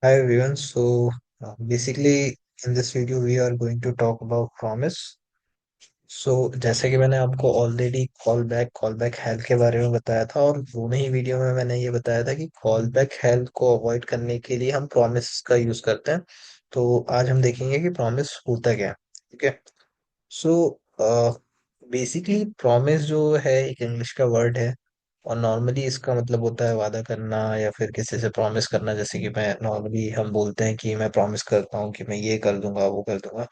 Hi everyone. Basically in this video we are going to talk about promise. जैसे कि मैंने आपको already call back health के बारे में बताया था और दोनों ही वीडियो में मैंने ये बताया था कि कॉल बैक हेल्थ को अवॉइड करने के लिए हम प्रॉमिस का यूज करते हैं। तो आज हम देखेंगे कि प्रॉमिस होता क्या है। ठीक है। सो बेसिकली प्रॉमिस जो है एक इंग्लिश का वर्ड है और नॉर्मली इसका मतलब होता है वादा करना या फिर किसी से प्रॉमिस करना। जैसे कि मैं नॉर्मली हम बोलते हैं कि मैं प्रॉमिस करता हूँ कि मैं ये कर दूंगा वो कर दूंगा।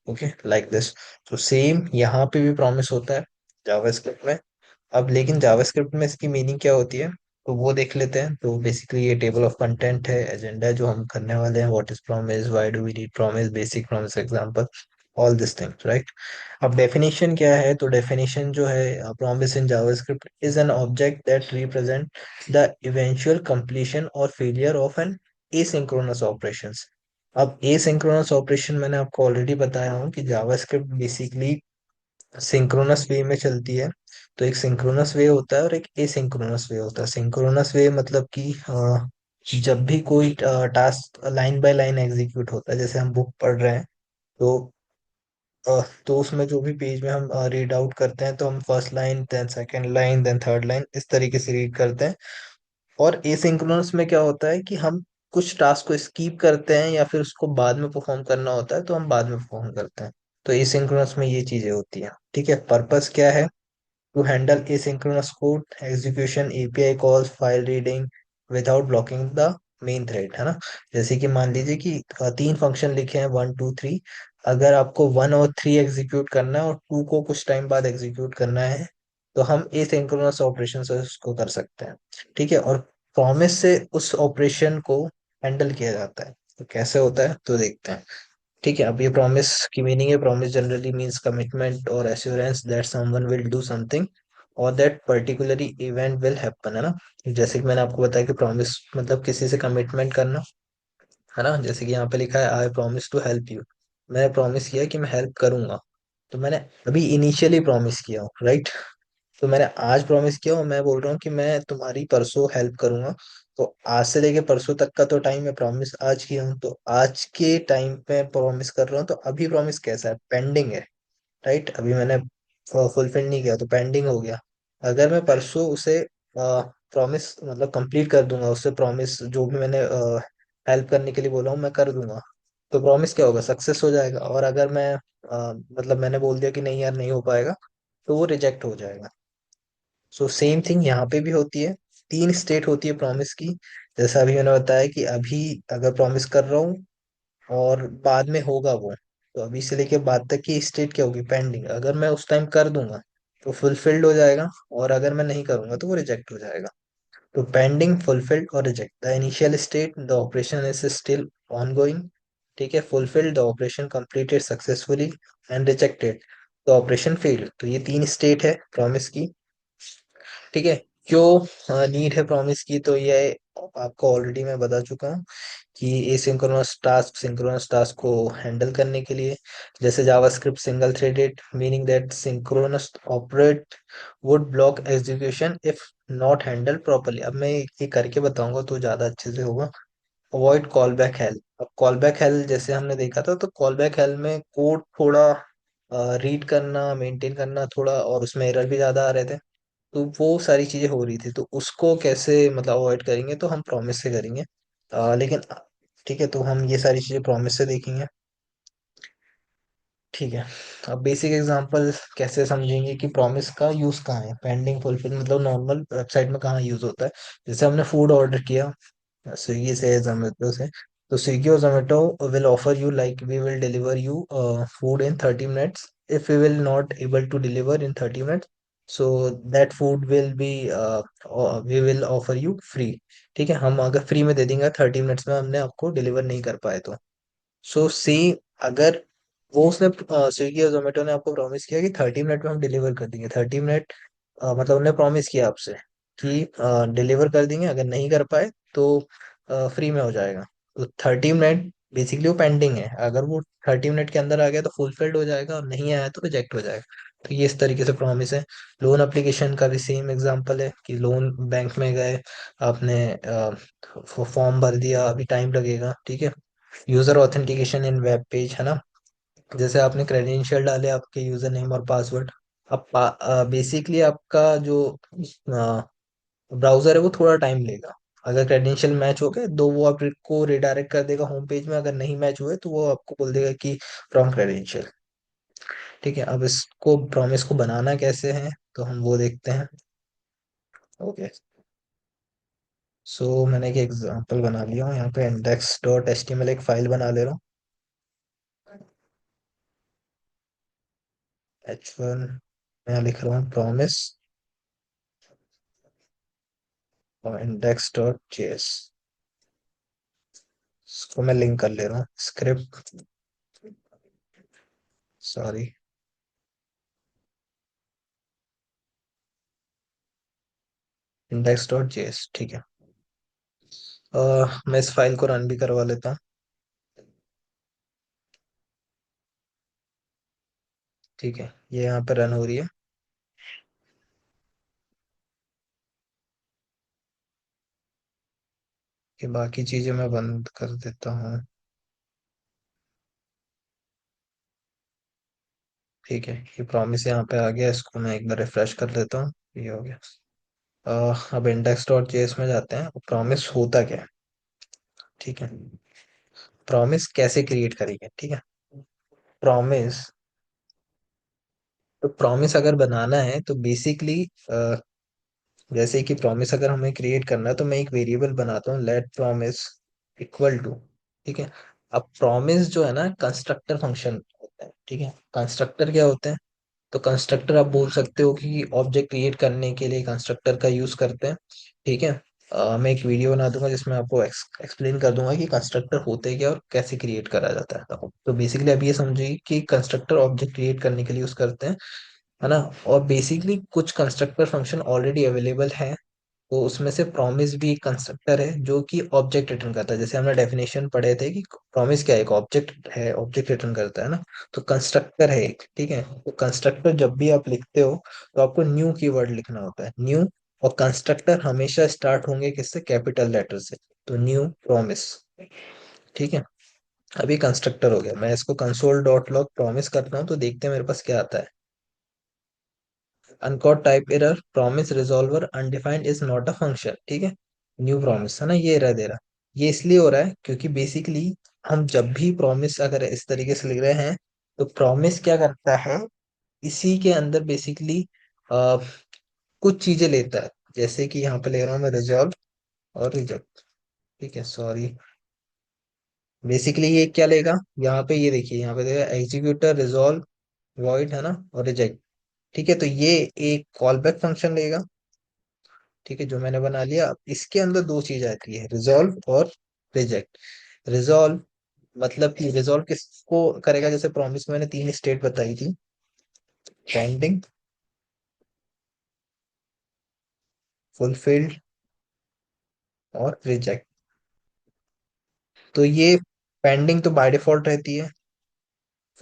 Okay, like this. तो सेम यहाँ पे भी प्रॉमिस होता है जावास्क्रिप्ट में। अब लेकिन जावास्क्रिप्ट में इसकी मीनिंग क्या होती है तो वो देख लेते हैं। तो बेसिकली ये टेबल ऑफ कंटेंट है, एजेंडा है जो हम करने वाले हैं। What is promise, why do we need promise, basic promise example, all this things, right. अब डेफिनेशन क्या है तो डेफिनेशन जो है promise in JavaScript is an object that represent the eventual completion और failure of an asynchronous operations. अब asynchronous operation मैंने आपको ऑलरेडी बताया हूँ कि जावास्क्रिप्ट बेसिकली सिंक्रोनस वे में चलती है। तो एक सिंक्रोनस वे होता है और एक एसिंक्रोनस वे होता है। सिंक्रोनस वे मतलब कि जब भी कोई task line by line execute होता है, जैसे हम बुक पढ़ रहे हैं तो तो उसमें जो भी पेज में हम रीड आउट करते हैं तो हम first line then second line then third line इस तरीके से रीड करते हैं। और एसिंक्रोनस में क्या होता है कि हम कुछ टास्क को स्कीप करते हैं या फिर उसको बाद में परफॉर्म करना होता है तो हम बाद में परफॉर्म करते हैं। तो एसिंक्रोनस में ये चीजें होती हैं। ठीक है। पर्पस क्या है to handle asynchronous code execution, API calls, file reading without blocking the main thread, है ना। जैसे कि मान लीजिए कि तीन फंक्शन लिखे हैं, 1 2 3। अगर आपको 1 और 3 एग्जीक्यूट करना है और 2 को कुछ टाइम बाद एग्जीक्यूट करना है तो हम एसिंक्रोनस ऑपरेशन से उसको कर सकते हैं। ठीक है। और प्रॉमिस से उस ऑपरेशन को हैंडल किया जाता है। तो कैसे होता है तो देखते हैं। ठीक है। अब ये प्रॉमिस की मीनिंग है, प्रॉमिस जनरली मींस कमिटमेंट और assurance that someone will do something और that particularly event will happen, है ना। जैसे कि मैंने आपको बताया कि प्रॉमिस मतलब किसी से कमिटमेंट करना, है ना। जैसे कि यहाँ पे लिखा है I promise to help you. मैंने प्रॉमिस किया कि मैं हेल्प करूंगा। तो मैंने अभी इनिशियली प्रॉमिस किया हूँ, राइट। तो मैंने आज प्रॉमिस किया और मैं बोल रहा हूँ कि मैं तुम्हारी परसों हेल्प करूंगा। तो आज से लेके परसों तक का तो टाइम है, प्रॉमिस आज किया हूँ तो आज के टाइम पे प्रॉमिस कर रहा हूँ। तो अभी प्रॉमिस कैसा है, पेंडिंग है, राइट। अभी मैंने फुलफिल नहीं किया तो पेंडिंग हो गया। अगर मैं परसों उसे प्रॉमिस मतलब कंप्लीट कर दूंगा, उससे प्रॉमिस जो भी मैंने हेल्प करने के लिए बोला हूँ मैं कर दूंगा, तो प्रॉमिस क्या होगा, सक्सेस हो जाएगा। और अगर मैं मतलब मैंने बोल दिया कि नहीं यार नहीं हो पाएगा तो वो रिजेक्ट हो जाएगा। सो सेम थिंग यहाँ पे भी होती है। तीन स्टेट होती है प्रॉमिस की। जैसा अभी मैंने बताया कि अभी अगर प्रॉमिस कर रहा हूँ और बाद में होगा वो, तो अभी से लेके बाद तक की स्टेट क्या होगी, पेंडिंग। अगर मैं उस टाइम कर दूंगा तो फुलफिल्ड हो जाएगा और अगर मैं नहीं करूंगा तो वो रिजेक्ट हो जाएगा। तो पेंडिंग, फुलफिल्ड और reject, the initial state the operation is still ongoing. ठीक है। Fulfilled the operation completed successfully and rejected the operation failed. तो ये तीन स्टेट है प्रॉमिस की। ठीक है। क्यों नीड है प्रॉमिस की तो ये आपको ऑलरेडी मैं बता चुका हूँ कि एसिंक्रोनस टास्क सिंक्रोनस टास्क को हैंडल करने के लिए। जैसे JavaScript single threaded meaning that synchronous operate would block execution if not handle properly. अब मैं ये करके बताऊंगा तो ज्यादा अच्छे से होगा। Avoid call back hello. अब कॉल बैक हेल जैसे हमने देखा था तो कॉल बैक हेल में कोड थोड़ा रीड करना मेंटेन करना थोड़ा, और उसमें एरर भी ज्यादा आ रहे थे। तो वो सारी चीजें हो रही थी तो उसको कैसे मतलब अवॉइड करेंगे तो हम प्रॉमिस से करेंगे। लेकिन ठीक है, तो हम ये सारी चीजें प्रॉमिस से देखेंगे। ठीक है। अब बेसिक एग्जांपल कैसे समझेंगे कि प्रॉमिस का यूज कहाँ है, पेंडिंग फुलफिल मतलब नॉर्मल वेबसाइट में कहाँ यूज होता है। जैसे हमने फूड ऑर्डर किया स्विगी से जोमेटो से, तो स्विगी और Zomato will offer you like we will deliver you food in 30 minutes. If we will not able to deliver in 30 minutes so that food will be we will offer you free. ठीक है। हम अगर free में दे देंगे 30 minutes में हमने आपको deliver नहीं कर पाए तो। सो सी अगर वो उसने स्विगी और जोमेटो ने आपको प्रॉमिस किया कि 30 मिनट में हम डिलीवर कर देंगे, 30 मिनट मतलब उन्होंने प्रॉमिस किया आपसे कि डिलीवर कर देंगे, अगर नहीं कर पाए तो फ्री में हो जाएगा। तो 30 मिनट बेसिकली वो पेंडिंग है। अगर वो 30 मिनट के अंदर आ गया तो फुलफिल्ड हो जाएगा और नहीं आया तो रिजेक्ट हो जाएगा। तो ये इस तरीके से प्रॉमिस है। लोन एप्लीकेशन का भी सेम एग्जांपल है कि लोन बैंक में गए, आपने फॉर्म भर दिया, अभी टाइम लगेगा, ठीक है। यूजर ऑथेंटिकेशन इन वेब पेज, है ना। जैसे आपने क्रेडेंशियल डाले, आपके यूजर नेम और पासवर्ड। अब बेसिकली आपका जो ब्राउजर है वो थोड़ा टाइम लेगा। अगर क्रेडेंशियल मैच हो गए तो वो आपको रिडायरेक्ट कर देगा होम पेज में, अगर नहीं मैच हुए तो वो आपको बोल देगा कि रॉन्ग क्रेडेंशियल। ठीक है, अब इसको प्रॉमिस को बनाना कैसे है तो हम वो देखते हैं। ओके, सो मैंने एक एग्जांपल बना लिया हूँ यहाँ पे, index dot H T M L एक फाइल बना ले रहा हूँ। H1 मैं लिख रहा हूँ प्रॉमिस और इंडेक्स डॉट जेएस, इसको मैं लिंक कर ले रहा हूँ script, sorry, index dot JS, ठीक है। मैं इस फाइल को रन भी करवा लेता हूँ। ठीक है, ये यहाँ पे रन हो रही है। कि बाकी चीजें मैं बंद कर देता हूँ। ठीक है, ये प्रॉमिस यहाँ पे आ गया, इसको मैं एक बार रिफ्रेश कर लेता हूँ। ये हो गया। अब इंडेक्स डॉट जेएस में जाते हैं, प्रॉमिस होता क्या है। ठीक है, प्रॉमिस कैसे क्रिएट करेंगे, ठीक है। प्रॉमिस, तो प्रॉमिस अगर बनाना है तो बेसिकली जैसे कि प्रॉमिस अगर हमें क्रिएट करना है तो मैं एक वेरिएबल बनाता हूँ, लेट प्रॉमिस इक्वल टू, ठीक है। अब प्रॉमिस जो है ना कंस्ट्रक्टर फंक्शन होता है, ठीक है। कंस्ट्रक्टर क्या होते हैं, तो कंस्ट्रक्टर आप बोल सकते हो कि ऑब्जेक्ट क्रिएट करने के लिए कंस्ट्रक्टर का यूज करते हैं, ठीक है। मैं एक वीडियो बना दूंगा जिसमें आपको एक्सप्लेन कर दूंगा कि कंस्ट्रक्टर होते क्या और कैसे क्रिएट करा जाता है। तो बेसिकली अब ये समझिए कि कंस्ट्रक्टर ऑब्जेक्ट क्रिएट करने के लिए यूज करते हैं, है ना। और बेसिकली कुछ कंस्ट्रक्टर फंक्शन ऑलरेडी अवेलेबल है, तो उसमें से प्रॉमिस भी एक कंस्ट्रक्टर है जो कि ऑब्जेक्ट रिटर्न करता है। जैसे हमने डेफिनेशन पढ़े थे कि प्रॉमिस क्या है, एक ऑब्जेक्ट है, ऑब्जेक्ट रिटर्न करता है ना। तो कंस्ट्रक्टर है एक, ठीक है। तो कंस्ट्रक्टर जब भी आप लिखते हो तो आपको न्यू कीवर्ड लिखना होता है, न्यू। और कंस्ट्रक्टर हमेशा स्टार्ट होंगे किससे, कैपिटल लेटर से। तो न्यू प्रॉमिस, ठीक है। अभी कंस्ट्रक्टर हो गया, मैं इसको कंसोल डॉट लॉग प्रॉमिस करता हूँ तो देखते हैं मेरे पास क्या आता है। Uncaught type error, promise resolver undefined is not a function, ठीक है। न्यू प्रॉमिस है ना, ये एरर दे रहा। ये इसलिए हो रहा है क्योंकि बेसिकली हम जब भी प्रॉमिस अगर इस तरीके से लिख रहे हैं तो प्रॉमिस क्या करता है, इसी के अंदर बेसिकली कुछ चीजें लेता है। जैसे कि यहाँ पे ले रहा हूँ मैं रिजॉल्व और रिजेक्ट, ठीक है, सॉरी। बेसिकली ये क्या लेगा, यहाँ पे ये देखिए, यहाँ पे देगा एग्जीक्यूटर रिजॉल्व वॉइड, है ना, और रिजेक्ट। ठीक है, तो ये एक कॉल बैक फंक्शन लेगा, ठीक है, जो मैंने बना लिया। अब इसके अंदर दो चीज आती है, रिजॉल्व और रिजेक्ट। रिजॉल्व मतलब कि रिजॉल्व किसको करेगा, जैसे प्रॉमिस में मैंने तीन स्टेट बताई थी, पेंडिंग, फुलफिल्ड और रिजेक्ट। तो ये पेंडिंग तो बाय डिफॉल्ट रहती है,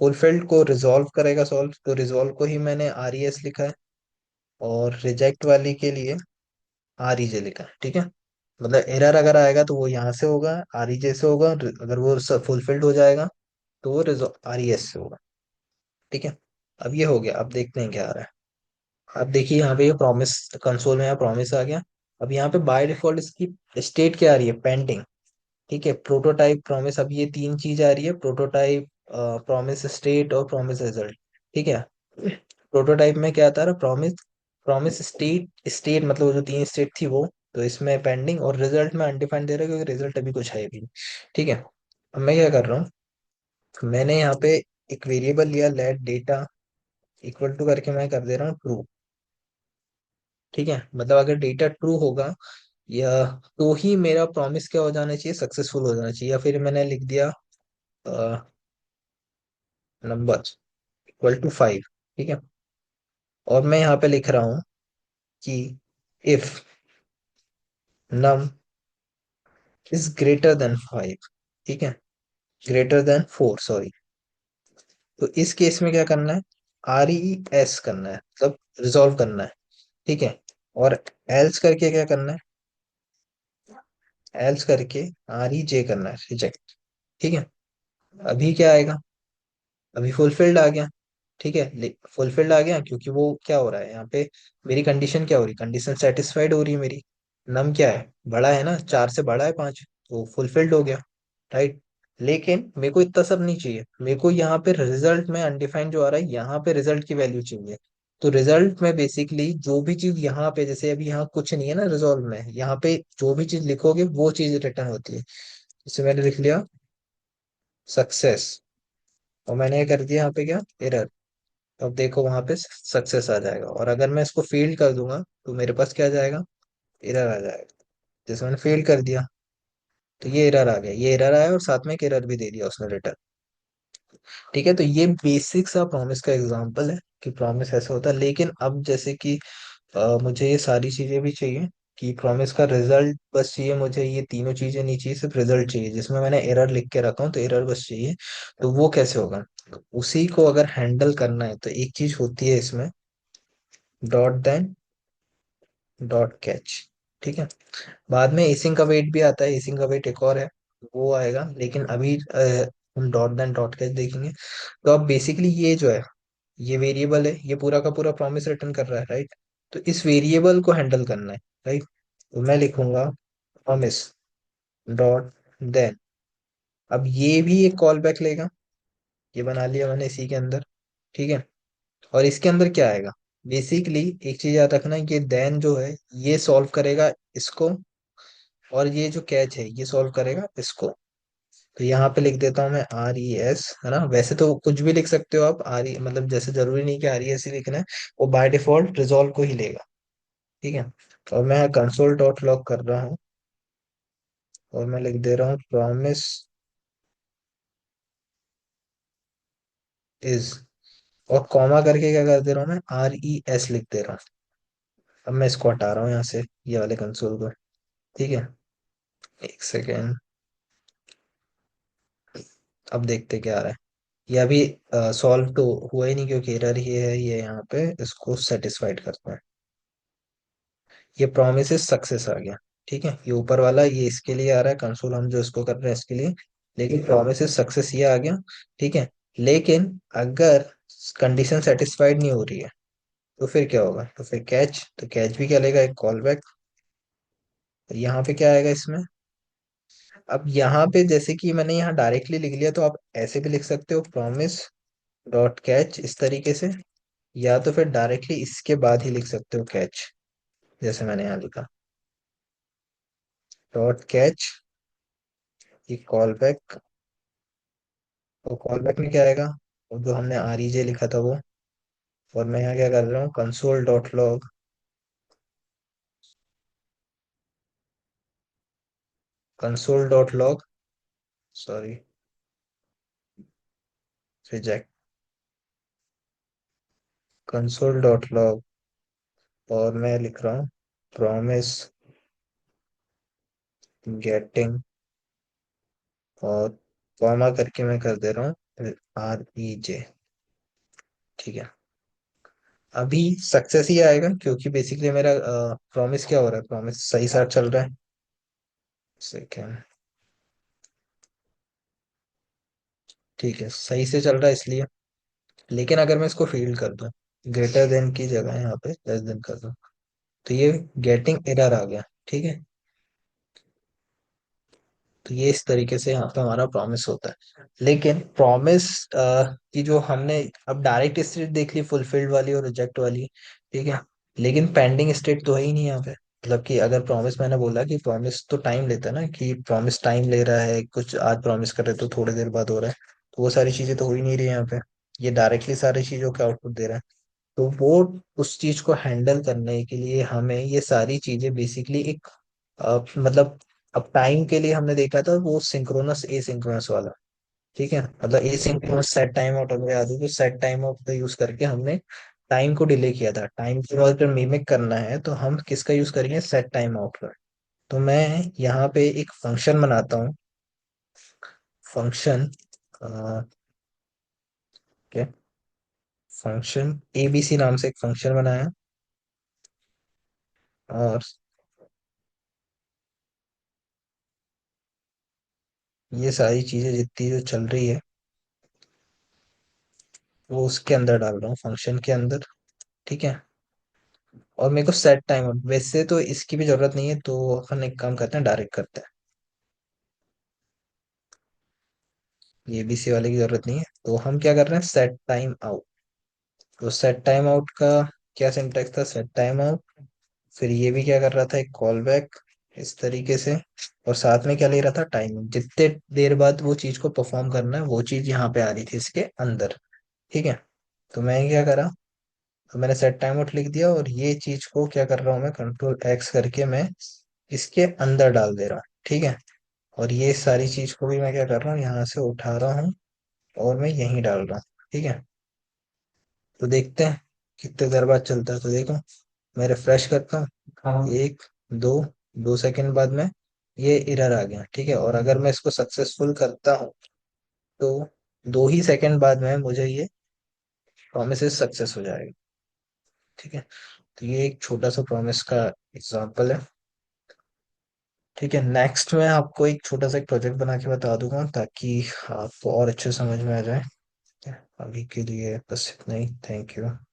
फुलफिल्ड को रिजॉल्व करेगा सॉल्व, तो रिजॉल्व को ही मैंने आर ई एस लिखा है, और रिजेक्ट वाली के लिए आर ई जे लिखा है, ठीक है। मतलब एरर अगर आएगा तो वो यहाँ से होगा, आर ई जे से होगा, अगर वो फुलफिल्ड हो जाएगा तो वो आर ई एस से होगा, ठीक है। अब ये हो गया, अब देखते हैं क्या आ रहा है। अब देखिए यहाँ पे ये प्रॉमिस, कंसोल में यहाँ प्रॉमिस आ गया। अब यहाँ पे बाय डिफॉल्ट इसकी स्टेट क्या आ रही है, पेंडिंग, ठीक है। प्रोटोटाइप प्रॉमिस, अब ये तीन चीज आ रही है, प्रोटोटाइप, प्रॉमिस स्टेट और प्रॉमिस रिजल्ट, ठीक है। प्रोटोटाइप में क्या आता है, प्रॉमिस, प्रॉमिस स्टेट, स्टेट मतलब वो जो तीन स्टेट थी वो, तो इसमें पेंडिंग, और रिजल्ट में अनडिफाइंड दे रहा है क्योंकि रिजल्ट अभी कुछ है भी नहीं, ठीक है। अब मैं क्या कर रहा हूँ, मैंने यहाँ पे एक वेरिएबल लिया, लेट डेटा इक्वल टू करके मैं कर दे रहा हूँ ट्रू, ठीक है। मतलब अगर डेटा ट्रू होगा या तो ही मेरा प्रॉमिस क्या हो जाना चाहिए, सक्सेसफुल हो जाना चाहिए। या फिर मैंने लिख दिया नंबर इक्वल टू 5, ठीक है। और मैं यहाँ पे लिख रहा हूँ कि if num is greater than 5, ठीक है, ग्रेटर देन 4, सॉरी। तो इस केस में क्या करना है, RES करना है, मतलब रिजॉल्व करना है। ठीक है। और एल्स करके क्या करना है? एल्स करके REJ करना है, रिजेक्ट। ठीक है। अभी क्या आएगा? अभी फुलफिल्ड आ गया। ठीक है, फुलफिल्ड आ गया क्योंकि वो क्या हो रहा है यहाँ पे, मेरी कंडीशन क्या हो रही, कंडीशन सेटिस्फाइड हो रही है मेरी। नम क्या है, बड़ा है ना, 4 से बड़ा है 5, तो फुलफिल्ड हो गया। राइट। लेकिन मेरे को इतना सब नहीं चाहिए, मेरे को यहाँ पे रिजल्ट में अनडिफाइंड जो आ रहा है, यहाँ पे रिजल्ट की वैल्यू चाहिए। तो रिजल्ट में बेसिकली जो भी चीज यहाँ पे, जैसे अभी यहाँ कुछ नहीं है ना रिजॉल्व में, यहाँ पे जो भी चीज लिखोगे वो चीज रिटर्न होती है। जैसे मैंने लिख लिया सक्सेस, और मैंने ये कर दिया यहाँ पे क्या, एरर। अब देखो वहां पे सक्सेस आ जाएगा, और अगर मैं इसको फेल कर दूंगा तो मेरे पास क्या आ जाएगा, एरर आ जाएगा। जैसे मैंने फेल कर दिया तो ये एरर आ गया, ये एरर आया और साथ में एक एरर भी दे दिया उसने रिटर्न। ठीक है, तो ये बेसिक सा प्रॉमिस का एग्जांपल है कि प्रॉमिस ऐसा होता है। लेकिन अब जैसे कि मुझे ये सारी चीजें भी चाहिए, कि प्रॉमिस का रिजल्ट बस चाहिए मुझे, ये तीनों चीजें नहीं चाहिए, सिर्फ रिजल्ट चाहिए जिसमें मैंने एरर लिख के रखा हूँ, तो एरर बस चाहिए। तो वो कैसे होगा? तो उसी को अगर हैंडल करना है तो एक चीज होती है इसमें, डॉट देन डॉट कैच। ठीक है। बाद में एसिंग का वेट भी आता है, एसिंग का वेट एक और है, वो आएगा। लेकिन अभी हम डॉट देन डॉट कैच देखेंगे। तो अब बेसिकली ये जो है, ये वेरिएबल है, ये पूरा का पूरा प्रॉमिस रिटर्न कर रहा है, राइट। तो इस वेरिएबल को हैंडल करना है, राइट। तो मैं लिखूंगा प्रॉमिस डॉट देन। अब ये भी एक कॉल बैक लेगा, ये बना लिया मैंने इसी के अंदर। ठीक है। और इसके अंदर क्या आएगा, बेसिकली एक चीज याद रखना, ये देन जो है ये सॉल्व करेगा इसको, और ये जो कैच है ये सॉल्व करेगा इसको। तो यहाँ पे लिख देता हूँ मैं RES, है ना। वैसे तो कुछ भी लिख सकते हो आप, आर ई मतलब जैसे जरूरी नहीं कि RES ही लिखना है, वो बाय डिफॉल्ट रिजॉल्व को ही लेगा। ठीक है। और मैं कंसोल डॉट लॉग कर रहा हूँ, और मैं लिख दे रहा हूँ प्रॉमिस इज, और कॉमा करके क्या कर दे रहा हूँ मैं, RES लिख दे रहा हूँ। अब मैं इसको हटा रहा हूँ यहाँ से, ये वाले कंसोल को। ठीक है। एक सेकेंड, अब देखते क्या आ रहा है। ये अभी सॉल्व तो हुआ ही नहीं, क्योंकि एरर ही है ये, यहाँ पे इसको सेटिस्फाइड करता है। ये प्रोमिस सक्सेस आ गया। ठीक है, ये ऊपर वाला ये इसके लिए आ रहा है, कंसोल हम जो इसको कर रहे हैं इसके लिए। लेकिन प्रोमिस सक्सेस ये आ गया। ठीक है। लेकिन अगर कंडीशन सेटिस्फाइड नहीं हो रही है तो फिर क्या होगा, तो फिर कैच, तो कैच भी क्या लेगा, एक कॉल बैक। यहाँ पे क्या आएगा इसमें? अब यहाँ पे जैसे कि मैंने यहाँ डायरेक्टली लिख लिया, तो आप ऐसे भी लिख सकते हो प्रॉमिस डॉट कैच इस तरीके से, या तो फिर डायरेक्टली इसके बाद ही लिख सकते हो कैच, जैसे मैंने यहाँ लिखा डॉट कैच, ये कॉल बैक। तो कॉल बैक में क्या आएगा, वो जो हमने REJ लिखा था वो। और मैं यहाँ क्या कर रहा हूँ, console dot log, console dot log, sorry, reject, console dot log. और मैं लिख रहा हूँ प्रॉमिस गेटिंग, और कॉमा करके मैं कर दे रहा हूँ REJ। ठीक है। अभी सक्सेस ही आएगा, क्योंकि बेसिकली मेरा प्रॉमिस क्या हो रहा है, प्रॉमिस सही साथ चल रहा है। सेकेंड। ठीक है, सही से चल रहा है इसलिए। लेकिन अगर मैं इसको फील्ड कर दूं, ग्रेटर देन की जगह यहाँ पे लेस देन कर दूं, तो ये गेटिंग एरर आ गया। ठीक है। तो ये इस तरीके से यहाँ पे हमारा प्रॉमिस होता है। लेकिन प्रॉमिस की जो हमने अब डायरेक्ट स्टेट देख ली, फुलफिल्ड वाली और रिजेक्ट वाली। ठीक है। लेकिन पेंडिंग स्टेट तो है ही नहीं यहाँ पे। मतलब कि अगर प्रॉमिस, मैंने बोला कि प्रॉमिस तो टाइम लेता है ना, कि प्रॉमिस टाइम ले रहा है, कुछ आज प्रॉमिस कर रहे तो थोड़ी देर बाद हो रहा है, तो वो सारी चीजें तो हो ही नहीं रही यहाँ पे। ये डायरेक्टली सारी चीजों का आउटपुट दे रहा है। तो वो उस चीज को हैंडल करने के लिए हमें ये सारी चीजें बेसिकली एक मतलब, अब टाइम के लिए हमने देखा था वो सिंक्रोनस ए सिंक्रोनस वाला। ठीक है, मतलब a synchronous set time out, अगर याद हो तो सेट टाइम आउट का यूज करके हमने टाइम को डिले किया था। टाइम को अगर मिमिक करना है तो हम किसका यूज करेंगे, सेट टाइम आउट का। तो मैं यहाँ पे एक फंक्शन बनाता हूँ, फंक्शन फंक्शन एबीसी नाम से एक फंक्शन बनाया, और ये सारी चीजें जितनी जो चल रही है वो उसके अंदर डाल रहा हूँ, फंक्शन के अंदर। ठीक है। और मेरे को सेट टाइम, वैसे तो इसकी भी जरूरत नहीं है, तो अपन एक काम करते हैं, डायरेक्ट करते हैं। ये बी सी वाले की जरूरत नहीं है, तो हम क्या कर रहे हैं, सेट टाइम आउट। तो सेट टाइम आउट का क्या सिंटेक्स था, सेट टाइम आउट। फिर ये भी क्या कर रहा था, एक कॉल बैक इस तरीके से। और साथ में क्या ले रहा था, टाइम, जितने देर बाद वो चीज को परफॉर्म करना है वो चीज यहाँ पे आ रही थी इसके अंदर। ठीक है। तो मैं क्या करा, तो मैंने सेट टाइम आउट लिख दिया, और ये चीज को क्या कर रहा हूँ मैं, कंट्रोल एक्स करके मैं इसके अंदर डाल दे रहा हूँ। ठीक है। और ये सारी चीज को भी मैं क्या कर रहा हूँ, यहाँ से उठा रहा हूँ और मैं यहीं डाल रहा हूँ। ठीक है। तो देखते हैं कितने देर बाद चलता है, तो देखो, मैं रिफ्रेश करता हूँ। हाँ, एक, दो, 2 सेकंड बाद में ये एरर आ गया। ठीक है। और अगर मैं इसको सक्सेसफुल करता हूँ, तो 2 ही सेकंड बाद में मुझे ये प्रोमिस सक्सेस हो जाएगा। ठीक है। तो ये एक छोटा सा प्रॉमिस का एग्जांपल है। ठीक है। नेक्स्ट मैं आपको एक छोटा सा एक प्रोजेक्ट बना के बता दूंगा, ताकि आपको और अच्छे समझ में आ जाए। अभी के लिए बस इतना ही। Thank you.